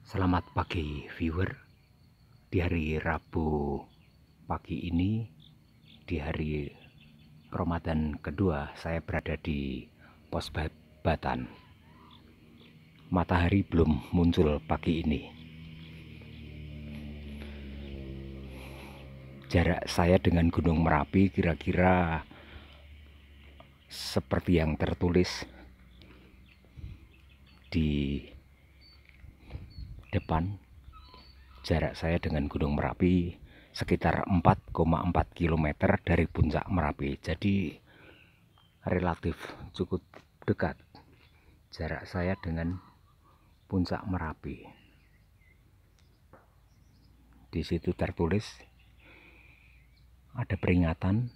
Selamat pagi viewer. Di hari Rabu pagi ini, di hari Ramadan kedua, saya berada di pos Batan. Matahari belum muncul pagi ini. Jarak saya dengan Gunung Merapi kira-kira seperti yang tertulis di depan. Jarak saya dengan Gunung Merapi sekitar 4,4 km dari puncak Merapi. Jadi relatif cukup dekat jarak saya dengan puncak Merapi. Di situ tertulis ada peringatan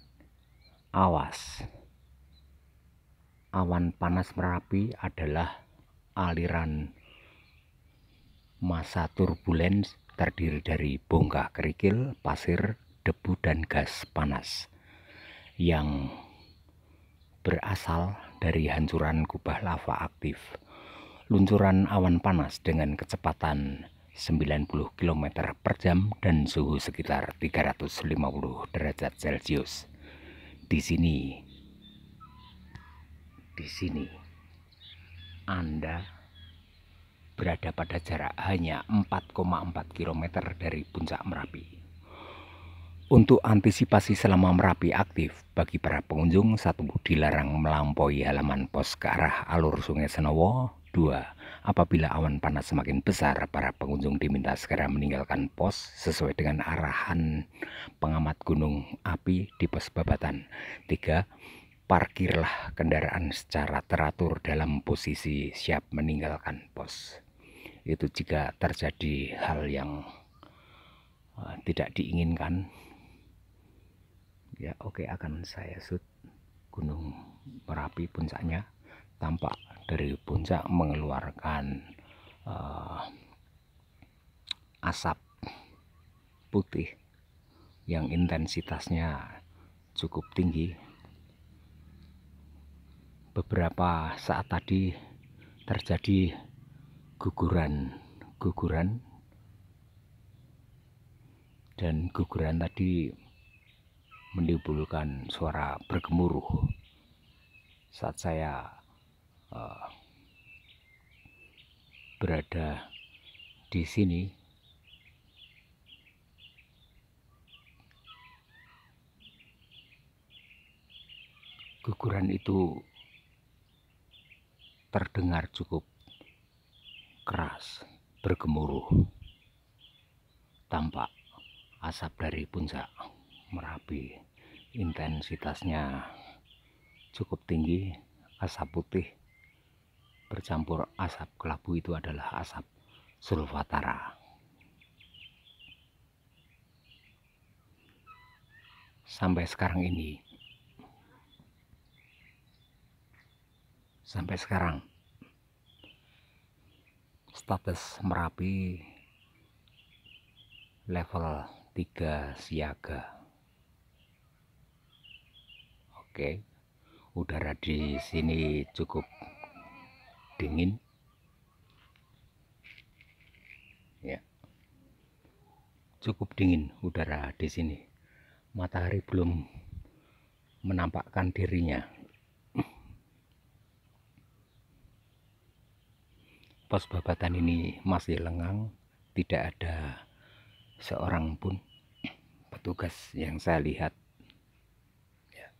awas. Awan panas Merapi adalah aliran massa turbulens terdiri dari bongkah kerikil, pasir, debu, dan gas panas yang berasal dari hancuran kubah lava aktif. Luncuran awan panas dengan kecepatan 90 km per jam dan suhu sekitar 350 derajat Celcius. Di sini Anda berada pada jarak hanya 4,4 km dari puncak Merapi. Untuk antisipasi selama Merapi aktif, bagi para pengunjung, 1. Dilarang melampaui halaman pos ke arah alur Sungai Senowo. 2. Apabila awan panas semakin besar, para pengunjung diminta segera meninggalkan pos sesuai dengan arahan pengamat gunung api di pos Babatan. 3. Parkirlah kendaraan secara teratur dalam posisi siap meninggalkan pos. Itu jika terjadi hal yang tidak diinginkan. Ya, oke, akan saya shoot Gunung Merapi puncaknya. Tampak dari puncak mengeluarkan asap putih yang intensitasnya cukup tinggi. Beberapa saat tadi terjadi guguran dan guguran tadi menimbulkan suara bergemuruh. Saat saya berada di sini, guguran itu terdengar cukup keras, bergemuruh. Tampak asap dari puncak Merapi, intensitasnya cukup tinggi. Asap putih bercampur asap kelabu, itu adalah asap sulfatara. Sampai sekarang status Merapi level 3 siaga. Oke, udara di sini cukup dingin. Ya, cukup dingin udara di sini. Matahari belum menampakkan dirinya. Pos Babatan ini masih lengang, tidak ada seorang pun petugas yang saya lihat. Ya.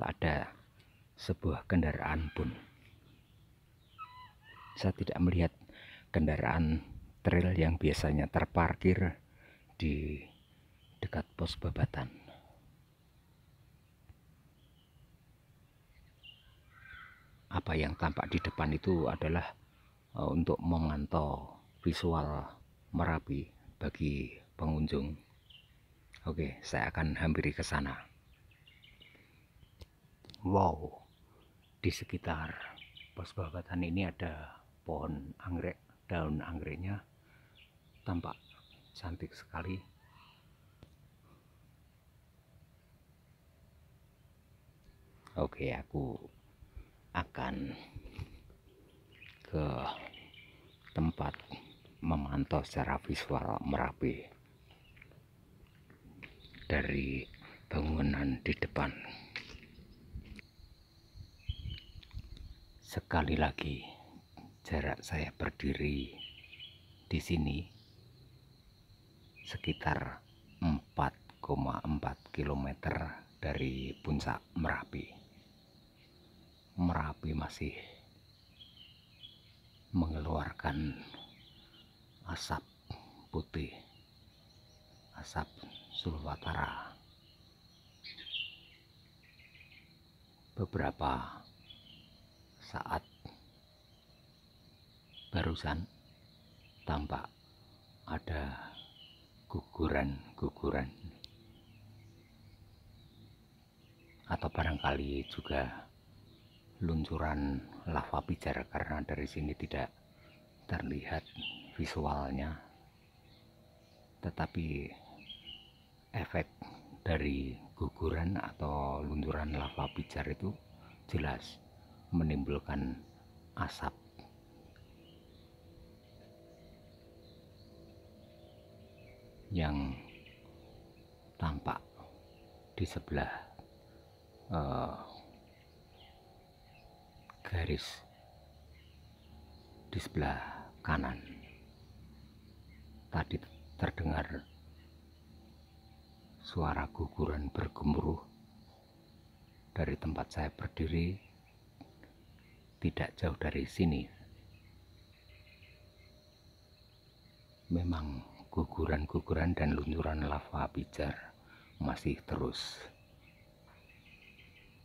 Tak ada sebuah kendaraan pun. Saya tidak melihat kendaraan trail yang biasanya terparkir di dekat pos Babatan. Apa yang tampak di depan itu adalah untuk memantau visual Merapi bagi pengunjung. Oke, saya akan hampiri ke sana. Wow, di sekitar pos Babatan ini ada pohon anggrek. Daun anggreknya tampak cantik sekali. Oke, aku akan ke tempat memantau secara visual Merapi dari bangunan di depan. Sekali lagi, jarak saya berdiri di sini sekitar 4,4 km dari puncak Merapi. Merapi masih mengeluarkan asap putih, asap sulfatara. Beberapa saat barusan tampak ada guguran atau barangkali juga luncuran lava pijar, karena dari sini tidak terlihat visualnya, tetapi efek dari guguran atau luncuran lava pijar itu jelas menimbulkan asap yang tampak di sebelah garis di sebelah kanan. Tadi terdengar suara guguran bergemuruh dari tempat saya berdiri, tidak jauh dari sini. Memang guguran dan luncuran lava pijar masih terus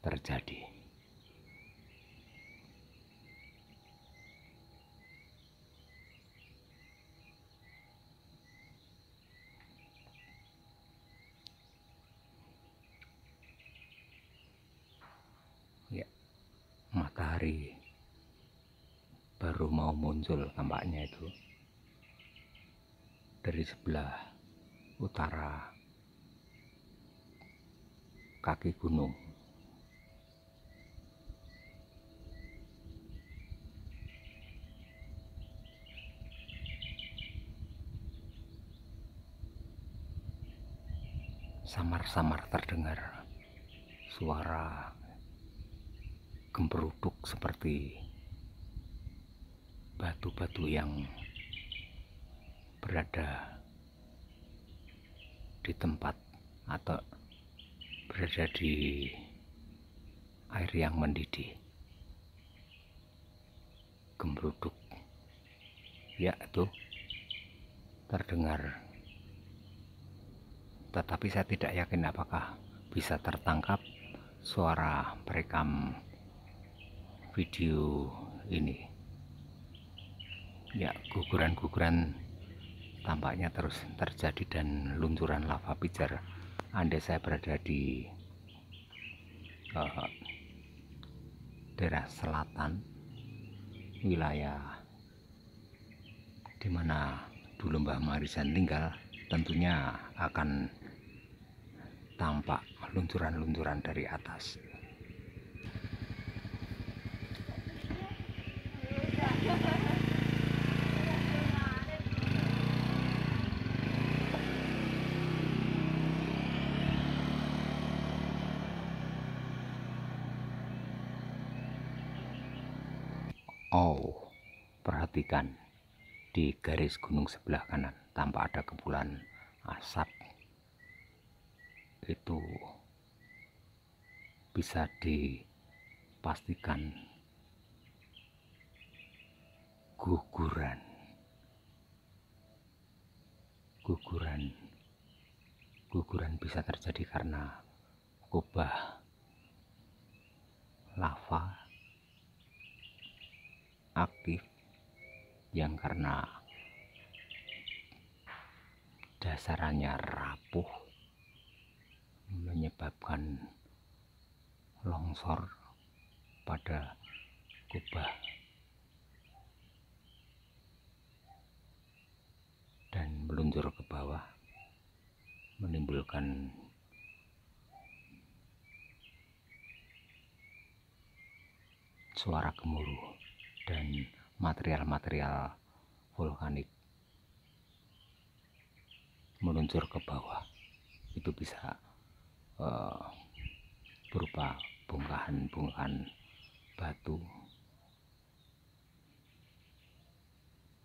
terjadi. Ya, matahari baru mau muncul tampaknya itu dari sebelah utara kaki gunung. Samar-samar terdengar suara gemberuduk seperti batu-batu yang berada di tempat atau berada di air yang mendidih. Gemberuduk, ya itu terdengar, tetapi saya tidak yakin apakah bisa tertangkap suara perekam video ini. Ya, guguran tampaknya terus terjadi dan luncuran lava pijar. Andai saya berada di daerah selatan wilayah di mana dulu Mbah Marisan tinggal, tentunya akan tampak luncuran-luncuran dari atas. Oh, perhatikan di garis gunung sebelah kanan tampak ada kepulan asap. Itu bisa dipastikan guguran bisa terjadi karena kubah lava aktif yang karena dasarannya rapuh menyebabkan longsor pada kubah dan meluncur ke bawah, menimbulkan suara gemuruh dan material-material vulkanik meluncur ke bawah. Itu bisa berupa bongkahan-bongkahan batu,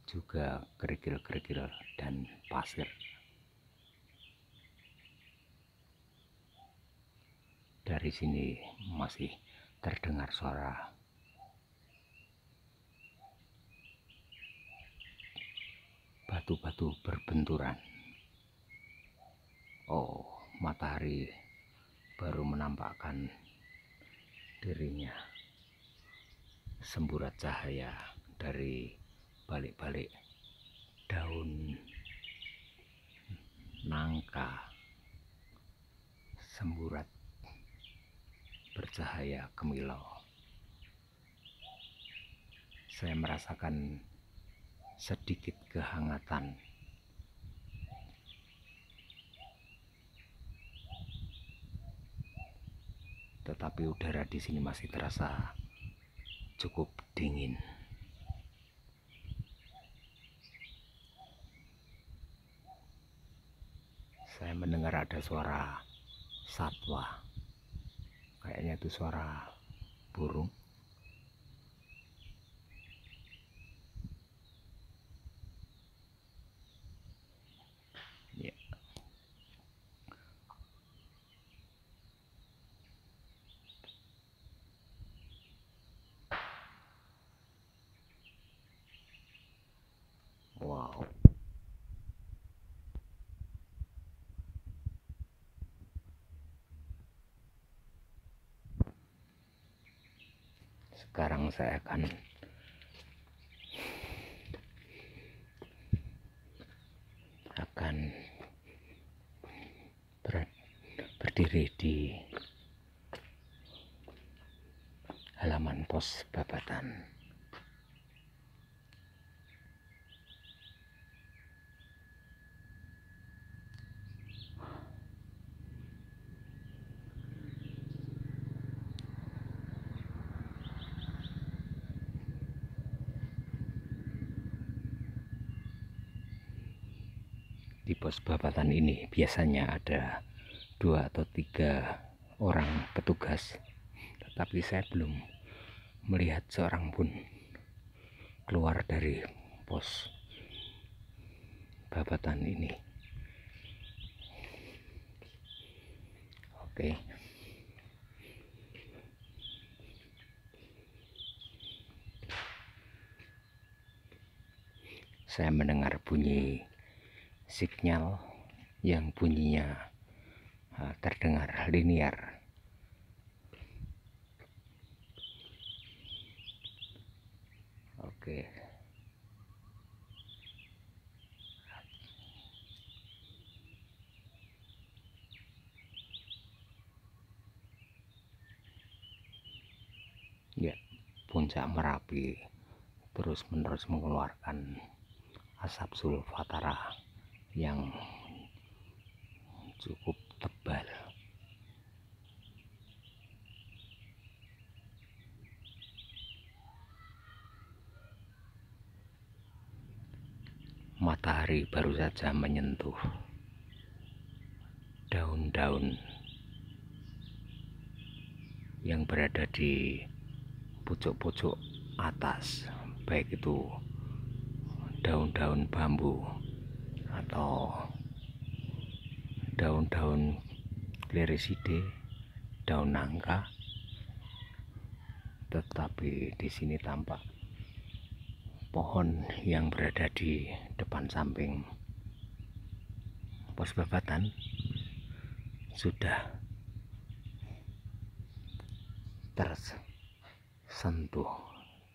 juga kerikil-kerikil dan pasir. Dari sini masih terdengar suara batu-batu berbenturan. Oh, matahari baru menampakkan dirinya. Semburat cahaya dari balik-balik daun nangka, semburat bercahaya kemilau. Saya merasakan sedikit kehangatan. Tetapi udara di sini masih terasa cukup dingin. Saya mendengar ada suara satwa. Kayaknya itu suara burung. Ya. Wow. Sekarang saya akan berdiri di halaman pos Babatan. Di pos Babatan ini biasanya ada 2 atau 3 orang petugas, tetapi saya belum melihat seorang pun keluar dari pos Babatan ini. Oke. Saya mendengar bunyi sinyal yang bunyinya terdengar linear. Oke. Ya, puncak Merapi terus-menerus mengeluarkan asap sulfatara yang cukup tebal. Matahari baru saja menyentuh daun-daun yang berada di pucuk-pucuk atas, baik itu daun-daun bambu atau daun-daun Cleresidea, daun nangka. Tetapi di sini tampak pohon yang berada di depan samping pos Babatan sudah tersentuh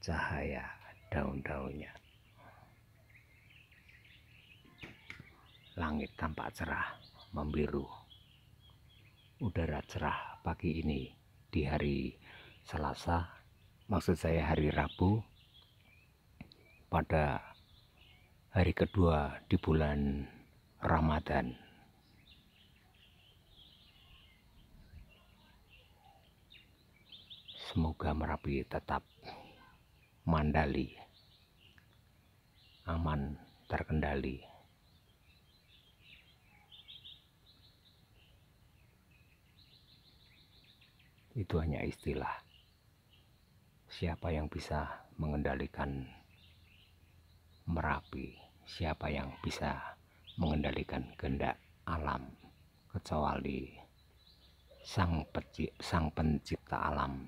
cahaya daun-daunnya. Langit tampak cerah membiru. Udara cerah pagi ini di hari Selasa, maksud saya hari Rabu, pada hari kedua di bulan Ramadan. Semoga Merapi tetap mandali aman, terkendali. Itu hanya istilah. Siapa yang bisa mengendalikan Merapi? Siapa yang bisa mengendalikan kehendak alam kecuali sang pencipta alam?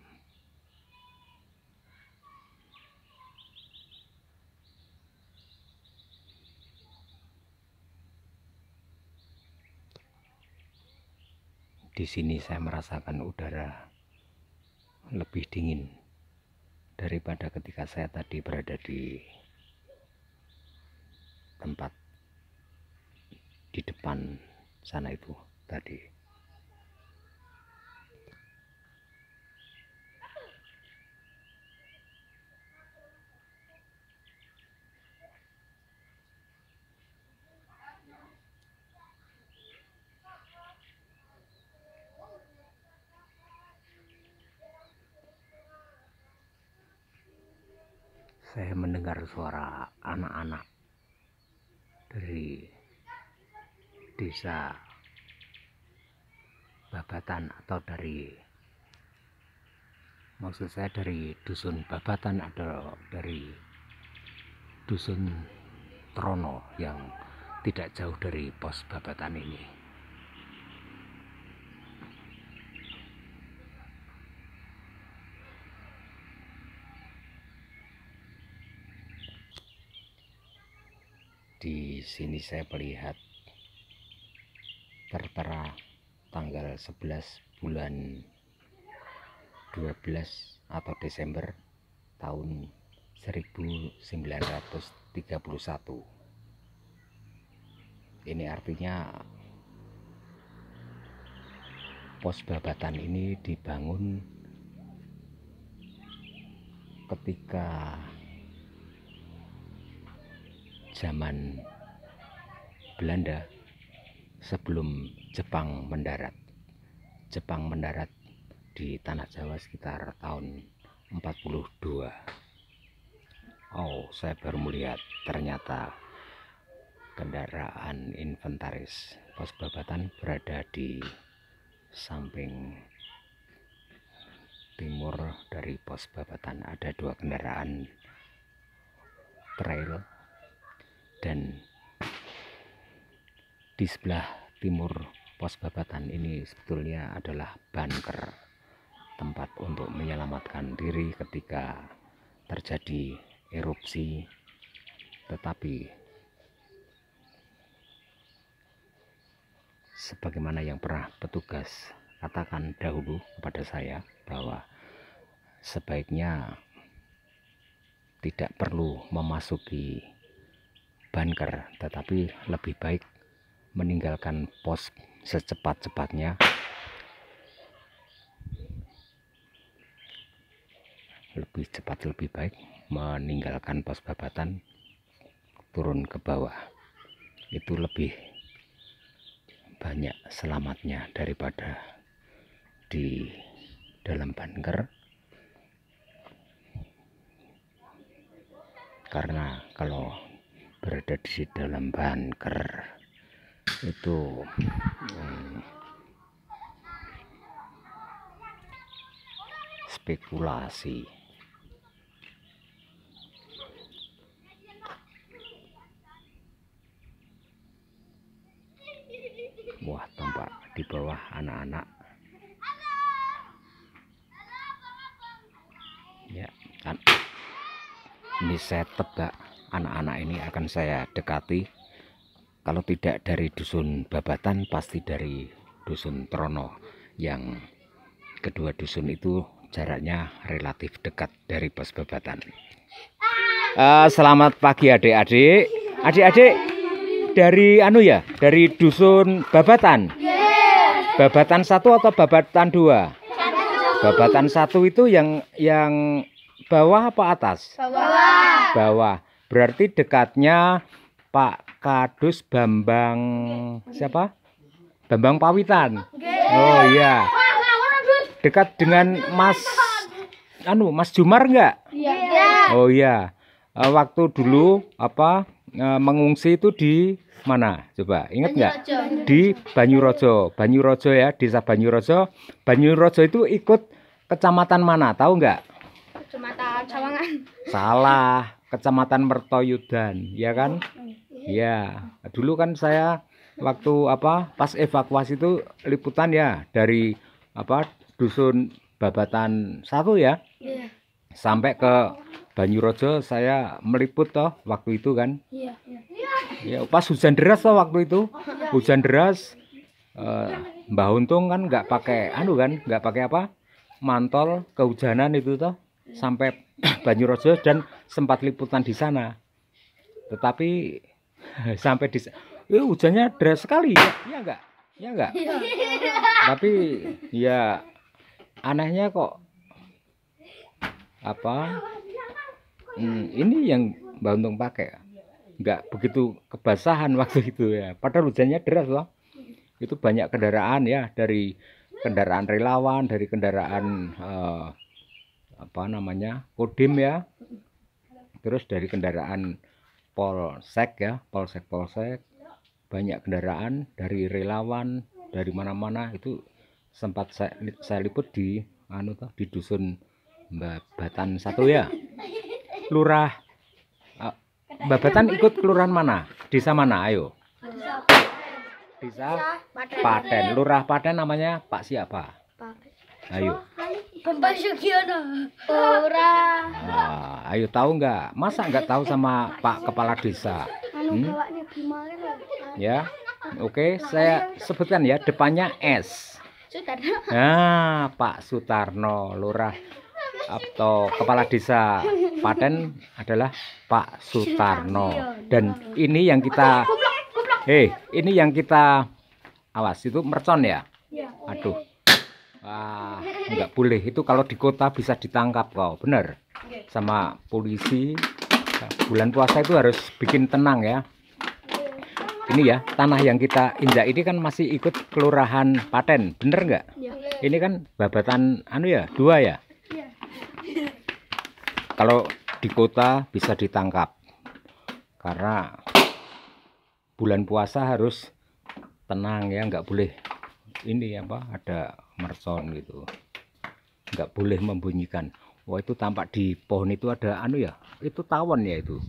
Di sini saya merasakan udara lebih dingin daripada ketika saya tadi berada di tempat di depan sana itu tadi. Saya mendengar suara anak-anak dari desa Babatan, atau maksud saya dari dusun Babatan atau dari dusun Trono yang tidak jauh dari pos Babatan ini. Di sini saya melihat tertera tanggal 11 bulan 12 atau Desember tahun 1931. Ini artinya pos Babatan ini dibangun ketika zaman Belanda, sebelum Jepang mendarat. Jepang mendarat di tanah Jawa sekitar tahun 42. Oh, saya baru melihat ternyata kendaraan inventaris pos Babatan berada di samping timur dari pos Babatan. Ada 2 kendaraan trail, dan di sebelah timur pos Babatan ini sebetulnya adalah bunker, tempat untuk menyelamatkan diri ketika terjadi erupsi. Tetapi sebagaimana yang pernah petugas katakan dahulu kepada saya, bahwa sebaiknya tidak perlu memasuki bunker, tetapi lebih baik meninggalkan pos secepat-cepatnya. Lebih cepat lebih baik meninggalkan pos Babatan, turun ke bawah. Itu lebih banyak selamatnya daripada di dalam bunker. Karena kalau berada di dalam bunker itu spekulasi. Wah, tampak di bawah anak-anak. Ya kan, ini saya tebak anak-anak ini akan saya dekati. Kalau tidak dari dusun Babatan, pasti dari dusun Trono. Yang kedua dusun itu jaraknya relatif dekat dari pos Babatan. Selamat pagi adik-adik. Adik-adik dari dari dusun Babatan. Babatan 1 atau Babatan 2? Babatan 1 itu yang bawah apa atas? Bawah. Berarti dekatnya Pak Kadus Bambang siapa? Bambang Pawitan. Oh iya. Dekat dengan Mas Mas Jumar enggak? Iya. Oh iya. waktu dulu mengungsi itu di mana? Coba ingat nggak? Di Banyurojo. Banyurojo ya, desa Banyurojo. Banyurojo itu ikut kecamatan mana? Tahu nggak? Kecamatan Sawangan. Salah, Kecamatan Mertoyudan, ya kan? Ya, dulu kan saya waktu pas evakuasi itu liputan ya dari dusun Babatan 1 ya. Iya. Sampai ke Banyurojo saya meliput toh waktu itu kan. Iya. Ya pas hujan deras toh waktu itu. Hujan deras, Mbah Untung kan nggak pakai nggak pakai mantol kehujanan itu toh sampai Banyurojo dan sempat liputan di sana. Tetapi sampai di hujannya deras sekali ya, iya enggak? Ya enggak? Tapi ya anehnya kok ini yang Mbak Untung pakai enggak begitu kebasahan waktu itu ya. Padahal hujannya deras loh. Itu banyak kendaraan ya, dari kendaraan relawan, dari kendaraan Kodim ya. Terus dari kendaraan polsek ya, polsek banyak kendaraan dari relawan dari mana-mana. Itu sempat saya liput di di dusun Babatan 1 ya. Lurah Babatan ikut kelurahan mana? Desa mana? Ayo. Desa Paten. Lurah Paten namanya Pak siapa? Ayo. Bapak Sugiono. Ora. Ayo tahu nggak? Masa nggak tahu sama Pak Kepala Desa? Ya, oke, saya sebutkan ya, depannya S. Sutarno. Nah, Pak Sutarno, Lurah atau Kepala Desa Paten adalah Pak Sutarno. Dan ini yang kita, awas itu mercon ya. Aduh. Nggak boleh itu, kalau di kota bisa ditangkap kau, bener, sama polisi. Bulan puasa itu harus bikin tenang ya. Ini ya, tanah yang kita injak ini kan masih ikut kelurahan Paten, bener nggak? Ini kan Babatan 2 ya. Kalau di kota bisa ditangkap karena bulan puasa harus tenang ya, nggak boleh ini ada mercon gitu, nggak boleh membunyikan. Wah, itu tampak di pohon itu ada itu tawon ya itu.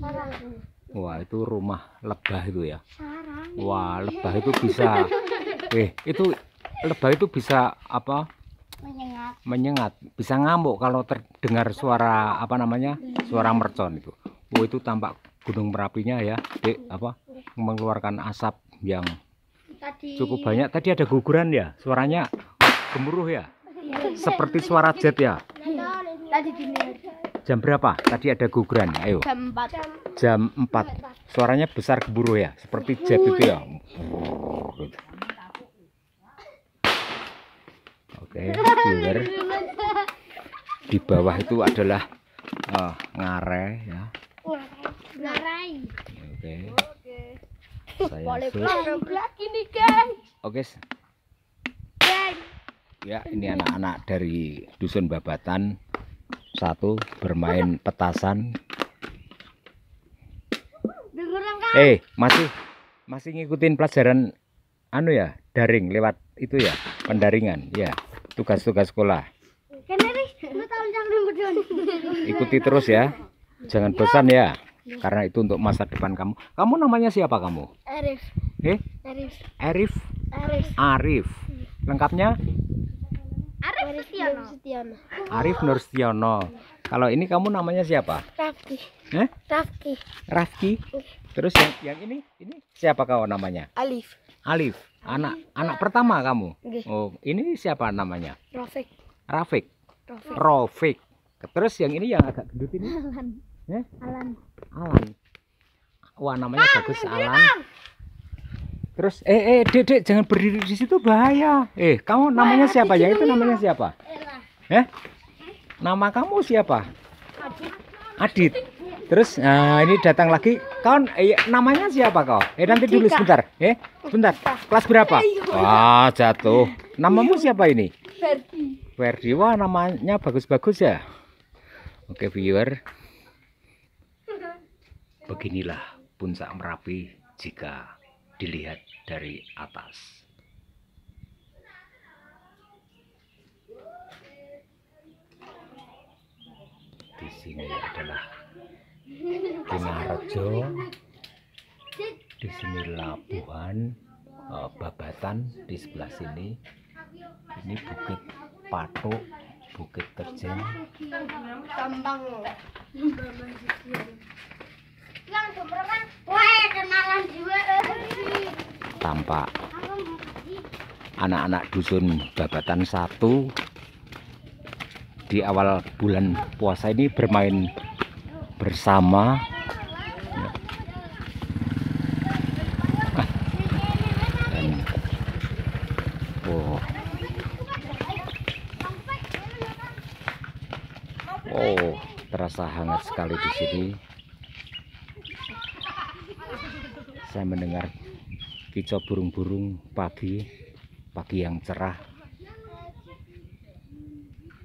Wah, itu rumah lebah itu ya. Wah, lebah itu bisa itu lebah itu bisa menyengat, bisa ngamuk kalau terdengar suara suara mercon itu. Wah, itu tampak Gunung Merapinya ya, mengeluarkan asap yang cukup banyak. Tadi ada guguran ya, suaranya gemuruh ya, seperti suara jet ya. Jam berapa? Tadi ada guguran. Ayo. Jam 4. Suaranya besar gemuruh ya, seperti jet itu ya. Oke, viewer. Di bawah itu adalah ngarai ya. Oke. Saya Oke. Ya, ini anak-anak dari dusun Babatan 1 bermain petasan. Masih ngikutin pelajaran daring lewat itu ya, pendaringan ya, tugas-tugas sekolah. Ikuti terus ya, jangan bosan ya, karena itu untuk masa depan kamu. Kamu namanya siapa kamu? Arif. Arif. Lengkapnya? Arif Nursetiono. Kalau ini kamu namanya siapa? Rafki. Terus yang ini siapa kau namanya? Alif. Anak pertama kamu. Oh, ini siapa namanya? Rafik. Terus yang ini yang agak gendut ini? Alan. Wah, namanya bagus, Alan. Terus Dek, jangan berdiri di situ, bahaya. Kamu namanya siapa? Yang itu namanya siapa? Nama kamu siapa? Adit. Terus ini datang lagi. Kau namanya siapa kau? Nanti dulu sebentar. Sebentar. Kelas berapa? Wah, jatuh. Namamu siapa ini? Ferdi. Wah, namanya bagus-bagus ya. Oke, viewer. Beginilah puncak Merapi jika dilihat dari atas. Di sini adalah Kingarejo, di sini Labuhan, Babatan di sebelah sini. Ini Bukit Patuk, Bukit Terjeng. Tampak anak-anak dusun Babatan 1 di awal bulan puasa ini bermain bersama. Dan terasa hangat sekali di sini. Saya mendengar kicau burung-burung pagi yang cerah,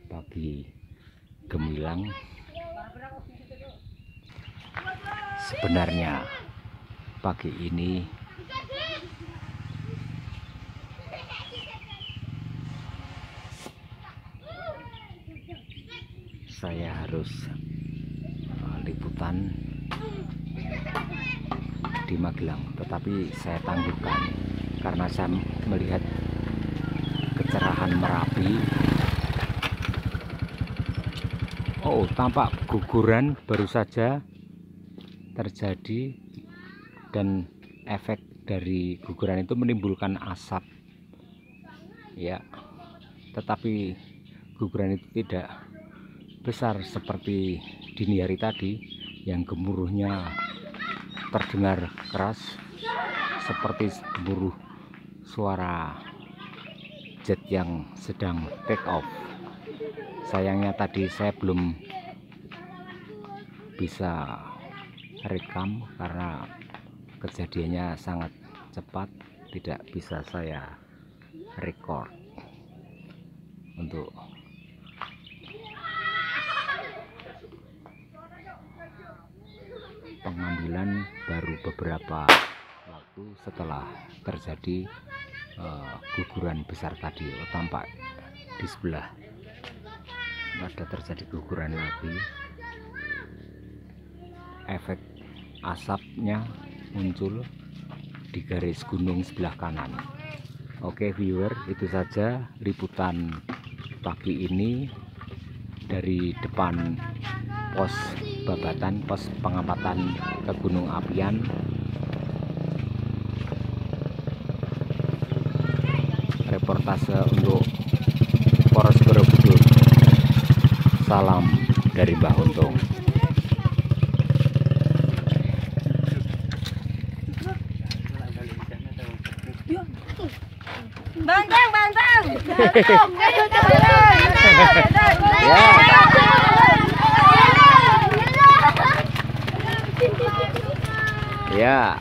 pagi gemilang. Sebenarnya pagi ini saya harus liputan di Magelang, tetapi saya tangguhkan karena saya melihat kecerahan Merapi. Tampak guguran baru saja terjadi, dan efek dari guguran itu menimbulkan asap ya, tetapi guguran itu tidak besar seperti dini hari tadi yang gemuruhnya terdengar keras seperti gemuruh suara jet yang sedang take off. Sayangnya tadi saya belum bisa rekam karena kejadiannya sangat cepat, tidak bisa saya record. Untuk pengambilan baru beberapa waktu setelah terjadi guguran besar tadi. Tampak di sebelah ada terjadi guguran lagi. Efek asapnya muncul di garis gunung sebelah kanan. Oke viewer, itu saja liputan pagi ini dari depan pos Babatan, pos pengamatan ke Gunung Apian. Reportase untuk Polres Borobudur. Salam dari Mbah Untung. Bantang. Ya.